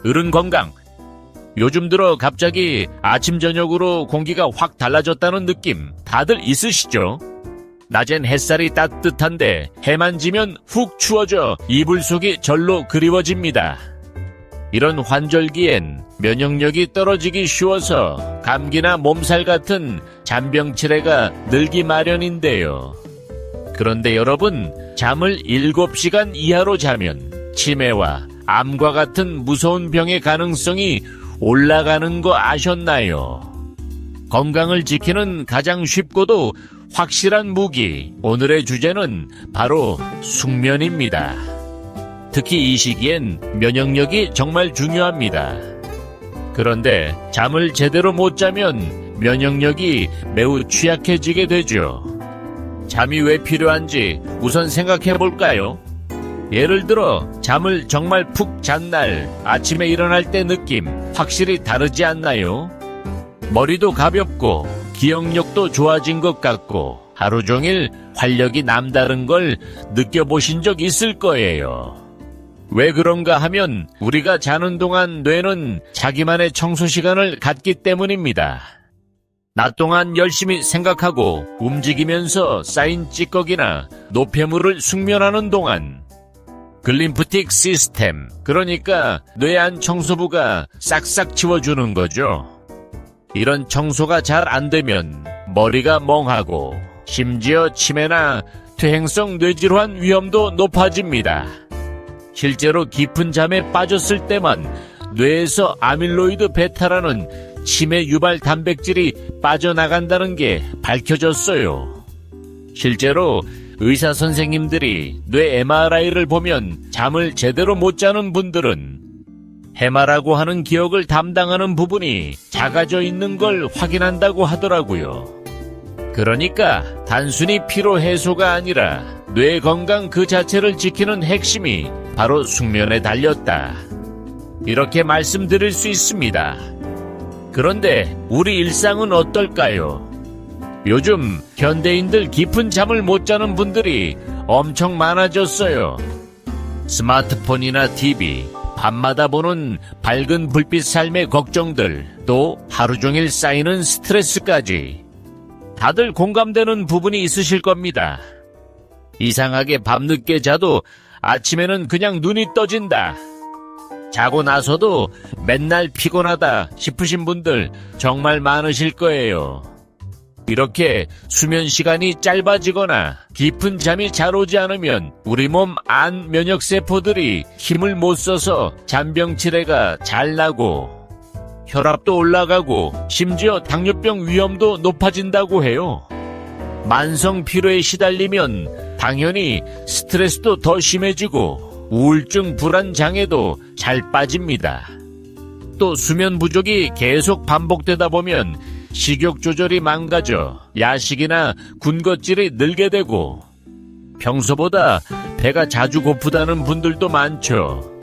어른 건강. 요즘 들어 갑자기 아침 저녁으로 공기가 확 달라졌다는 느낌 다들 있으시죠? 낮엔 햇살이 따뜻한데 해만 지면 훅 추워져 이불 속이 절로 그리워집니다. 이런 환절기엔 면역력이 떨어지기 쉬워서 감기나 몸살 같은 잔병치레가 늘기 마련인데요. 그런데 여러분, 잠을 7시간 이하로 자면 치매와 암과 같은 무서운 병의 가능성이 올라가는 거 아셨나요? 건강을 지키는 가장 쉽고도 확실한 무기, 오늘의 주제는 바로 숙면입니다. 특히 이 시기엔 면역력이 정말 중요합니다. 그런데 잠을 제대로 못 자면 면역력이 매우 취약해지게 되죠. 잠이 왜 필요한지 우선 생각해 볼까요? 예를 들어 잠을 정말 푹 잔 날 아침에 일어날 때 느낌 확실히 다르지 않나요? 머리도 가볍고 기억력도 좋아진 것 같고 하루 종일 활력이 남다른 걸 느껴보신 적 있을 거예요. 왜 그런가 하면 우리가 자는 동안 뇌는 자기만의 청소 시간을 갖기 때문입니다. 낮 동안 열심히 생각하고 움직이면서 쌓인 찌꺼기나 노폐물을 숙면하는 동안 글림프틱 시스템, 그러니까 뇌안 청소부가 싹싹 치워주는 거죠. 이런 청소가 잘 안 되면 머리가 멍하고 심지어 치매나 퇴행성 뇌질환 위험도 높아집니다. 실제로 깊은 잠에 빠졌을 때만 뇌에서 아밀로이드 베타라는 치매 유발 단백질이 빠져나간다는 게 밝혀졌어요. 실제로 의사 선생님들이 뇌 MRI를 보면 잠을 제대로 못 자는 분들은 해마라고 하는 기억을 담당하는 부분이 작아져 있는 걸 확인한다고 하더라고요. 그러니까 단순히 피로 해소가 아니라 뇌 건강 그 자체를 지키는 핵심이 바로 숙면에 달렸다. 이렇게 말씀드릴 수 있습니다. 그런데 우리 일상은 어떨까요? 요즘 현대인들 깊은 잠을 못 자는 분들이 엄청 많아졌어요. 스마트폰이나 TV, 밤마다 보는 밝은 불빛 삶의 걱정들, 또 하루 종일 쌓이는 스트레스까지 다들 공감되는 부분이 있으실 겁니다. 이상하게 밤늦게 자도 아침에는 그냥 눈이 떠진다. 자고 나서도 맨날 피곤하다 싶으신 분들 정말 많으실 거예요. 이렇게 수면 시간이 짧아지거나 깊은 잠이 잘 오지 않으면 우리 몸 안 면역세포들이 힘을 못 써서 잔병치레가 잘 나고 혈압도 올라가고 심지어 당뇨병 위험도 높아진다고 해요. 만성 피로에 시달리면 당연히 스트레스도 더 심해지고 우울증 불안 장애도 잘 빠집니다. 또 수면 부족이 계속 반복되다 보면 식욕 조절이 망가져 야식이나 군것질이 늘게 되고 평소보다 배가 자주 고프다는 분들도 많죠.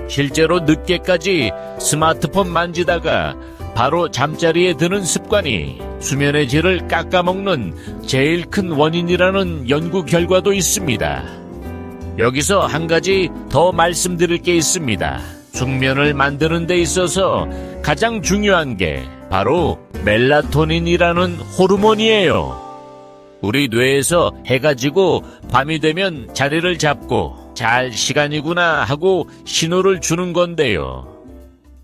실제로 늦게까지 스마트폰 만지다가 바로 잠자리에 드는 습관이 수면의 질을 깎아먹는 제일 큰 원인이라는 연구 결과도 있습니다. 여기서 한 가지 더 말씀드릴 게 있습니다. 숙면을 만드는 데 있어서 가장 중요한 게 바로 멜라토닌이라는 호르몬이에요. 우리 뇌에서 해가 지고 밤이 되면 자리를 잡고 잘 시간이구나 하고 신호를 주는 건데요.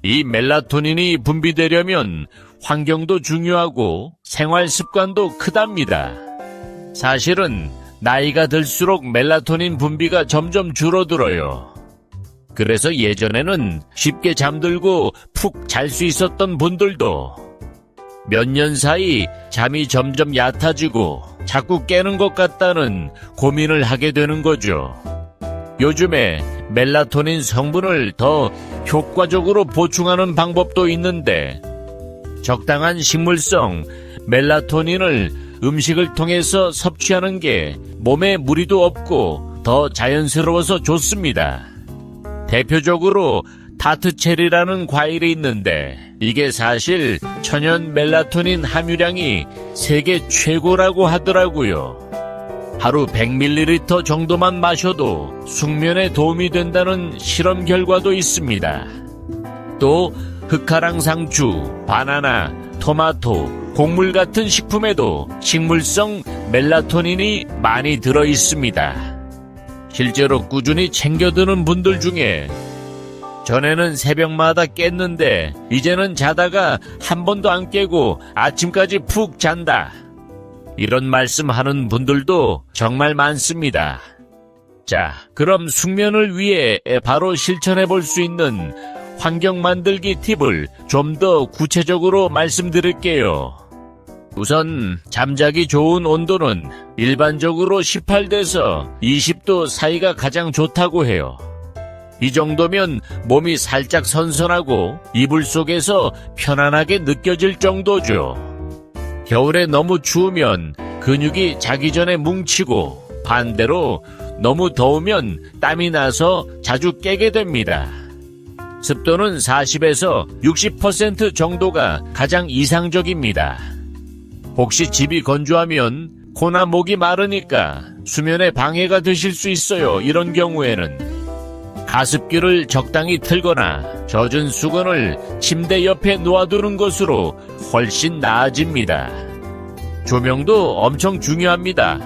이 멜라토닌이 분비되려면 환경도 중요하고 생활 습관도 크답니다. 사실은 나이가 들수록 멜라토닌 분비가 점점 줄어들어요. 그래서 예전에는 쉽게 잠들고 푹 잘 수 있었던 분들도 몇 년 사이 잠이 점점 얕아지고 자꾸 깨는 것 같다는 고민을 하게 되는 거죠. 요즘에 멜라토닌 성분을 더 효과적으로 보충하는 방법도 있는데 적당한 식물성 멜라토닌을 음식을 통해서 섭취하는 게 몸에 무리도 없고 더 자연스러워서 좋습니다. 대표적으로 타트체리라는 과일이 있는데 이게 사실 천연 멜라토닌 함유량이 세계 최고라고 하더라고요. 하루 100ml 정도만 마셔도 숙면에 도움이 된다는 실험 결과도 있습니다. 또 흑화랑 상추, 바나나, 토마토, 곡물 같은 식품에도 식물성 멜라토닌이 많이 들어 있습니다. 실제로 꾸준히 챙겨드는 분들 중에 전에는 새벽마다 깼는데 이제는 자다가 한 번도 안 깨고 아침까지 푹 잔다, 이런 말씀하는 분들도 정말 많습니다. 자, 그럼 숙면을 위해 바로 실천해 볼 수 있는 환경 만들기 팁을 좀 더 구체적으로 말씀드릴게요. 우선 잠자기 좋은 온도는 일반적으로 18도에서 20도 사이가 가장 좋다고 해요. 이 정도면 몸이 살짝 선선하고 이불 속에서 편안하게 느껴질 정도죠. 겨울에 너무 추우면 근육이 자기 전에 뭉치고 반대로 너무 더우면 땀이 나서 자주 깨게 됩니다. 습도는 40에서 60% 정도가 가장 이상적입니다. 혹시 집이 건조하면 코나 목이 마르니까 수면에 방해가 되실 수 있어요. 이런 경우에는 가습기를 적당히 틀거나 젖은 수건을 침대 옆에 놓아두는 것으로 훨씬 나아집니다. 조명도 엄청 중요합니다.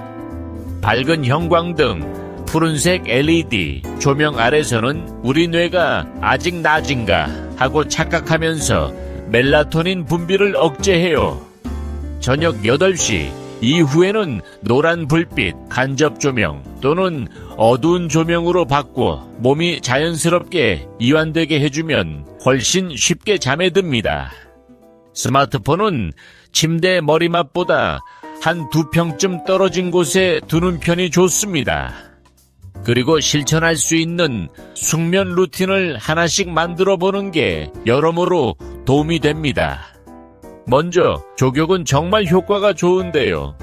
밝은 형광등, 푸른색 LED 조명 아래서는 우리 뇌가 아직 낮인가 하고 착각하면서 멜라토닌 분비를 억제해요. 저녁 8시 이후에는 노란 불빛, 간접 조명 또는 어두운 조명으로 바꿔 몸이 자연스럽게 이완되게 해주면 훨씬 쉽게 잠에 듭니다. 스마트폰은 침대 머리맡보다 한 2평쯤 떨어진 곳에 두는 편이 좋습니다. 그리고 실천할 수 있는 숙면 루틴을 하나씩 만들어 보는 게 여러모로 도움이 됩니다. 먼저 족욕은 정말 효과가 좋은데요.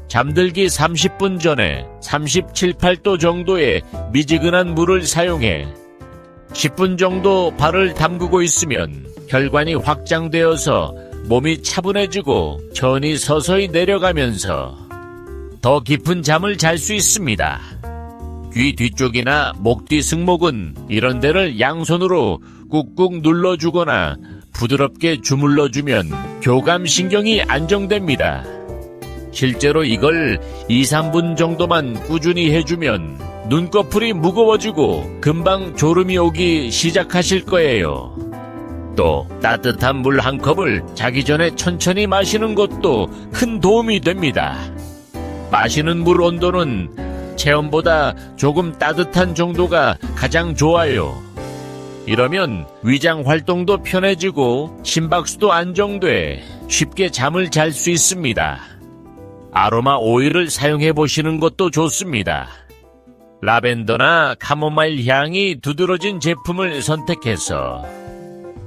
잠들기 30분 전에 37, 8도 정도의 미지근한 물을 사용해 10분 정도 발을 담그고 있으면 혈관이 확장되어서 몸이 차분해지고 천이 서서히 내려가면서 더 깊은 잠을 잘 수 있습니다. 귀 뒤쪽이나 목 뒤 승모근 이런 데를 양손으로 꾹꾹 눌러주거나 부드럽게 주물러주면 교감신경이 안정됩니다. 실제로 이걸 2, 3분 정도만 꾸준히 해주면 눈꺼풀이 무거워지고 금방 졸음이 오기 시작하실 거예요. 또 따뜻한 물 한 컵을 자기 전에 천천히 마시는 것도 큰 도움이 됩니다. 마시는 물 온도는 체온보다 조금 따뜻한 정도가 가장 좋아요. 이러면 위장 활동도 편해지고 심박수도 안정돼 쉽게 잠을 잘 수 있습니다. 아로마 오일을 사용해 보시는 것도 좋습니다. 라벤더나 카모마일 향이 두드러진 제품을 선택해서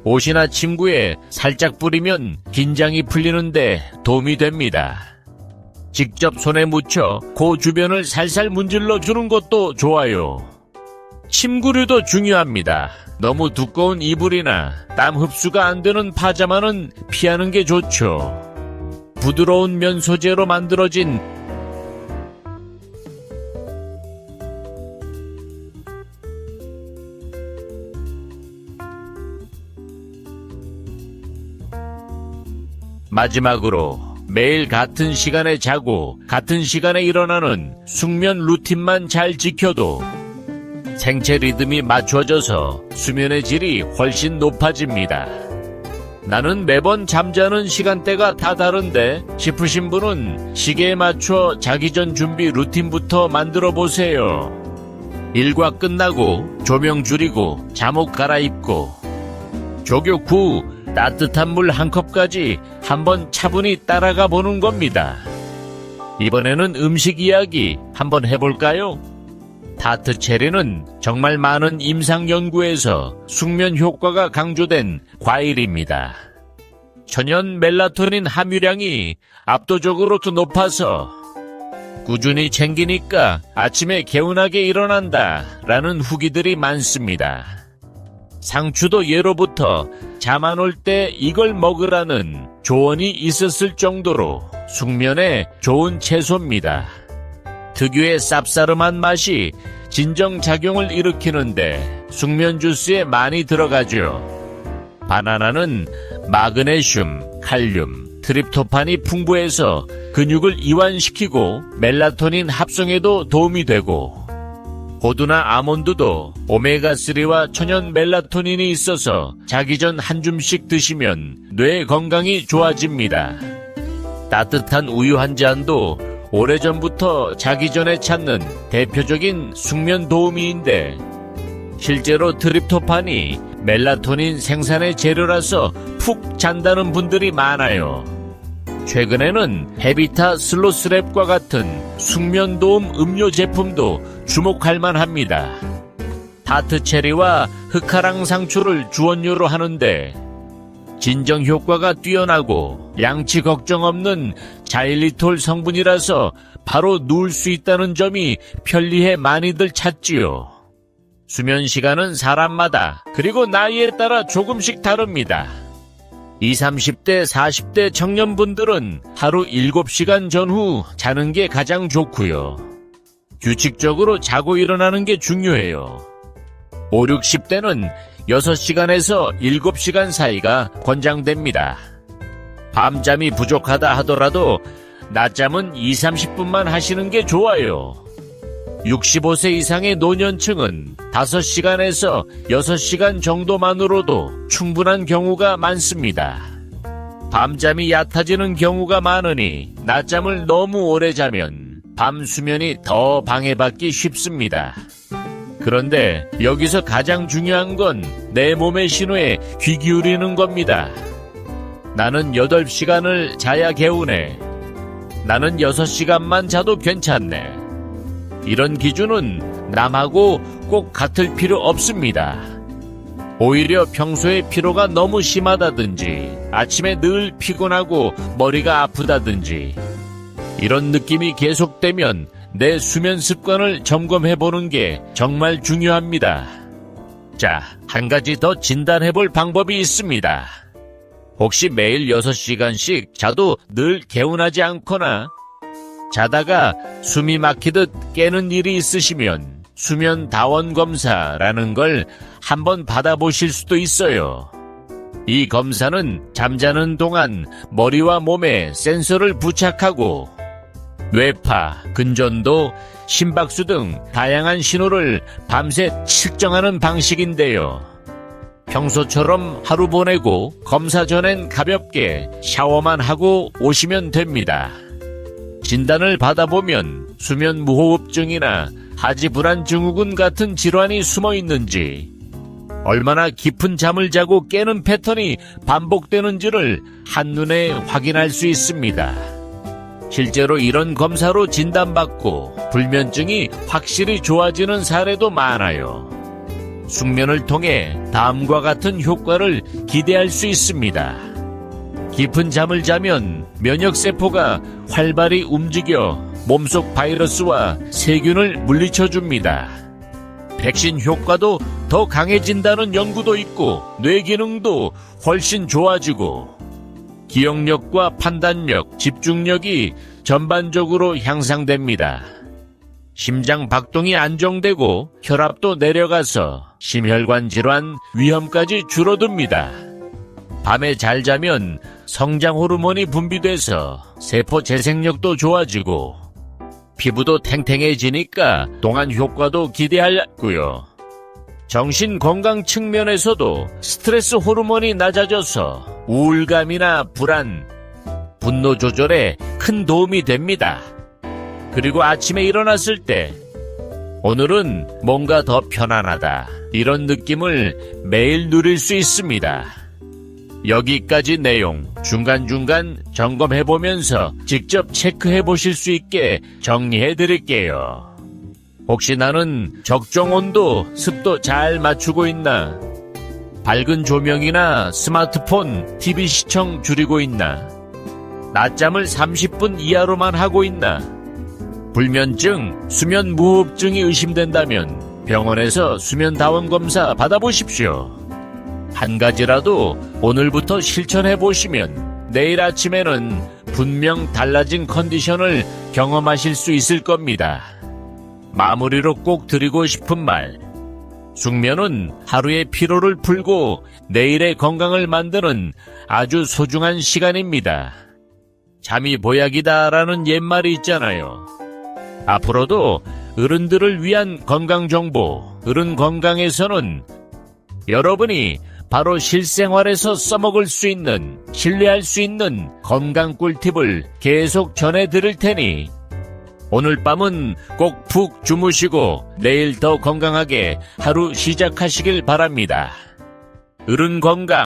옷이나 침구에 살짝 뿌리면 긴장이 풀리는데 도움이 됩니다. 직접 손에 묻혀 코 주변을 살살 문질러 주는 것도 좋아요. 침구류도 중요합니다. 너무 두꺼운 이불이나 땀 흡수가 안 되는 파자마는 피하는 게 좋죠. 부드러운 면 소재로 만들어진 마지막으로 매일 같은 시간에 자고 같은 시간에 일어나는 숙면 루틴만 잘 지켜도 생체 리듬이 맞춰져서 수면의 질이 훨씬 높아집니다. 나는 매번 잠자는 시간대가 다 다른데 싶으신 분은 시계에 맞춰 자기 전 준비 루틴부터 만들어 보세요. 일과 끝나고 조명 줄이고 잠옷 갈아입고 족욕 후 따뜻한 물 한 컵까지 한번 차분히 따라가 보는 겁니다. 이번에는 음식 이야기 한번 해볼까요? 타트 체리는 정말 많은 임상 연구에서 숙면 효과가 강조된 과일입니다. 천연 멜라토닌 함유량이 압도적으로 높아서 꾸준히 챙기니까 아침에 개운하게 일어난다 라는 후기들이 많습니다. 상추도 예로부터 잠 안 올 때 이걸 먹으라는 조언이 있었을 정도로 숙면에 좋은 채소입니다. 특유의 쌉싸름한 맛이 진정작용을 일으키는데 숙면 주스에 많이 들어가죠. 바나나는 마그네슘, 칼륨, 트립토판이 풍부해서 근육을 이완시키고 멜라토닌 합성에도 도움이 되고, 호두나 아몬드도 오메가3와 천연 멜라토닌이 있어서 자기 전 한 줌씩 드시면 뇌 건강이 좋아집니다. 따뜻한 우유 한 잔도 오래전부터 자기 전에 찾는 대표적인 숙면 도우미인데, 실제로 트립토판이 멜라토닌 생산의 재료라서 푹 잔다는 분들이 많아요. 최근에는 헤비타 슬로스랩과 같은 숙면 도움 음료 제품도 주목할 만합니다. 타트체리와 흑화랑 상추를 주원료로 하는데 진정 효과가 뛰어나고 양치 걱정 없는 자일리톨 성분이라서 바로 누울 수 있다는 점이 편리해 많이들 찾지요. 수면 시간은 사람마다 그리고 나이에 따라 조금씩 다릅니다. 20, 30대, 40대 청년분들은 하루 7시간 전후 자는 게 가장 좋고요. 규칙적으로 자고 일어나는 게 중요해요. 5, 60대는 6시간에서 7시간 사이가 권장됩니다. 밤잠이 부족하다 하더라도 낮잠은 2, 30분만 하시는 게 좋아요. 65세 이상의 노년층은 5시간에서 6시간 정도만으로도 충분한 경우가 많습니다. 밤잠이 얕아지는 경우가 많으니 낮잠을 너무 오래 자면 밤 수면이 더 방해받기 쉽습니다. 그런데 여기서 가장 중요한 건 내 몸의 신호에 귀 기울이는 겁니다. 나는 8시간을 자야 개운해. 나는 6시간만 자도 괜찮네. 이런 기준은 남하고 꼭 같을 필요 없습니다. 오히려 평소에 피로가 너무 심하다든지 아침에 늘 피곤하고 머리가 아프다든지 이런 느낌이 계속되면 내 수면 습관을 점검해보는 게 정말 중요합니다. 자, 한 가지 더 진단해볼 방법이 있습니다. 혹시 매일 6시간씩 자도 늘 개운하지 않거나 자다가 숨이 막히듯 깨는 일이 있으시면 수면 다원 검사라는 걸 한번 받아보실 수도 있어요. 이 검사는 잠자는 동안 머리와 몸에 센서를 부착하고 뇌파, 근전도, 심박수 등 다양한 신호를 밤새 측정하는 방식인데요. 평소처럼 하루 보내고 검사 전엔 가볍게 샤워만 하고 오시면 됩니다. 진단을 받아보면 수면 무호흡증이나 하지불안 증후군 같은 질환이 숨어 있는지, 얼마나 깊은 잠을 자고 깨는 패턴이 반복되는지를 한눈에 확인할 수 있습니다. 실제로 이런 검사로 진단받고 불면증이 확실히 좋아지는 사례도 많아요. 숙면을 통해 다음과 같은 효과를 기대할 수 있습니다. 깊은 잠을 자면 면역세포가 활발히 움직여 몸속 바이러스와 세균을 물리쳐줍니다. 백신 효과도 더 강해진다는 연구도 있고 뇌 기능도 훨씬 좋아지고 기억력과 판단력, 집중력이 전반적으로 향상됩니다. 심장 박동이 안정되고 혈압도 내려가서 심혈관 질환 위험까지 줄어듭니다. 밤에 잘 자면 성장 호르몬이 분비돼서 세포 재생력도 좋아지고 피부도 탱탱해지니까 동안 효과도 기대하고요. 정신 건강 측면에서도 스트레스 호르몬이 낮아져서 우울감이나 불안, 분노 조절에 큰 도움이 됩니다. 그리고 아침에 일어났을 때 오늘은 뭔가 더 편안하다, 이런 느낌을 매일 누릴 수 있습니다. 여기까지 내용 중간중간 점검해보면서 직접 체크해보실 수 있게 정리해드릴게요. 혹시 나는 적정 온도, 습도 잘 맞추고 있나? 밝은 조명이나 스마트폰, TV 시청 줄이고 있나? 낮잠을 30분 이하로만 하고 있나? 불면증, 수면 무호흡증이 의심된다면 병원에서 수면다원 검사 받아보십시오. 한 가지라도 오늘부터 실천해보시면 내일 아침에는 분명 달라진 컨디션을 경험하실 수 있을 겁니다. 마무리로 꼭 드리고 싶은 말. 숙면은 하루의 피로를 풀고 내일의 건강을 만드는 아주 소중한 시간입니다. 잠이 보약이다라는 옛말이 있잖아요. 앞으로도 어른들을 위한 건강정보, 어른 건강에서는 여러분이 바로 실생활에서 써먹을 수 있는, 신뢰할 수 있는 건강 꿀팁을 계속 전해드릴 테니 오늘 밤은 꼭 푹 주무시고 내일 더 건강하게 하루 시작하시길 바랍니다. 어른 건강